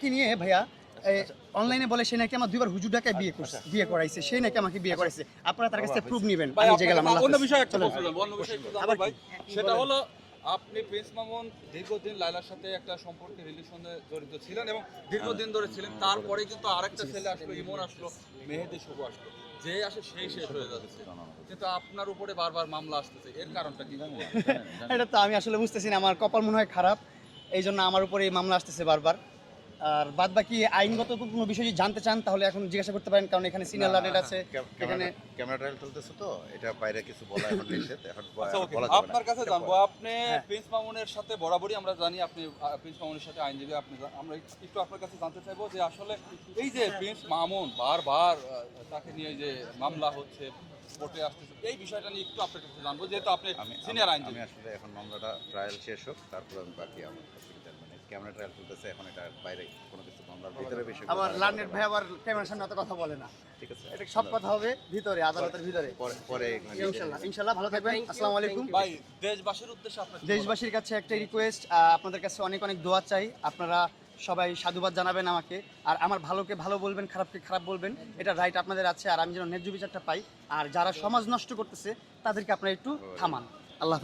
আমাকে নিয়ে ভাইয়া অনলাইনে বলে সে নাকি আমার 2বার হুজুর ঢাকায় বিয়ে করাইছে, সে নাকি আমাকে বিয়ে করাইছে। আপনারা তার কাছে প্রুফ নেবেন। আমি যে গেলাম অন্য বিষয় একটা অন্য বিষয় একটু জানবো ভাই, সেটা হলো আপনি প্রিন্স মামুন দীর্ঘদিন লায়লার সাথে একটা সম্পর্কে রিলেশনে জড়িত ছিলেন এবং দীর্ঘদিন ধরে ছিলেন। তারপরে কিন্তু আরেকটা ছেলে আসলো, ইমন আসলো, মেহেদী শুভ আসলো, যে আসে সেই শেষ হয়ে যাচ্ছে, কিন্তু আপনার উপরে বারবার মামলা আসতেছে, এর কারণটা কি? এটা তো আমি আসলে বুঝতেছি না, আমার কপাল মনে হয় খারাপ, এই জন্য আমার উপরে এই মামলা আসতেছে বারবার। আর বাদ বাকি আইনগত কোনো বিষয় যদি জানতে চান তাহলে এখন জিজ্ঞাসা করতে পারেন, কারণ এখানে সিনিয়র লার্নেট আছে। এখানে ক্যামেরা ট্রায়াল চলতেছে, তো এটা বাইরে কিছু বলা এখন নিষেধ, এখন আচ্ছা, ওকে, বলা যাবে না। আপনার কাছে জানবো, আপনি প্রিন্স মামুনের সাথে বরাবরই আমরা জানি আপনি প্রিন্স মামুনের সাথে আইনজীবী, আপনি আমরা একটু আপনার কাছে জানতে চাইবো যে আসলে এই যে প্রিন্স মামুন বারবার তাকে নিয়ে যে মামলা হচ্ছে, কোর্টে আসতেছে, এই বিষয়টা নিয়ে একটু আপনার কাছে জানবো, যেহেতু আপনি সিনিয়র আইনজীবী। আমি আসলে এখন মামলাটা ট্রায়াল শেষ হোক, তারপর আমি বাকি আমার মানে ক্যামেরা ট্রায়াল চলতেছে, এখন এটা বাইরে কোনো কিছু মামলার ভিতরে বিষয় আবার লার্নেট ভাই আবার ক্যামেরার সামনে এত কথা বলে না, ঠিক আছে। এটা সব কথা হবে ভিতরে, আদালতের ভিতরে। পরে ইনশাল্লাহ ভালো থাকবেন। আসসালামু আলাইকুম ভাই, দেশবাসীর উদ্দেশ্যে আপনার দেশবাসীর কাছে একটা রিকোয়েস্ট, আপনাদের কাছে অনেক অনেক দোয়া চাই। আপনারা সবাই সাধুবাদ জানাবেন আমাকে, আর আমার ভালোকে ভালো বলবেন, খারাপকে খারাপ বলবেন, এটা রাইট আপনাদের আছে। আর আমি যেন ন্যায্য বিচারটা পাই, আর যারা সমাজ নষ্ট করতেছে তাদেরকে আপনারা একটু থামান। আল্লাহ হাফেজ।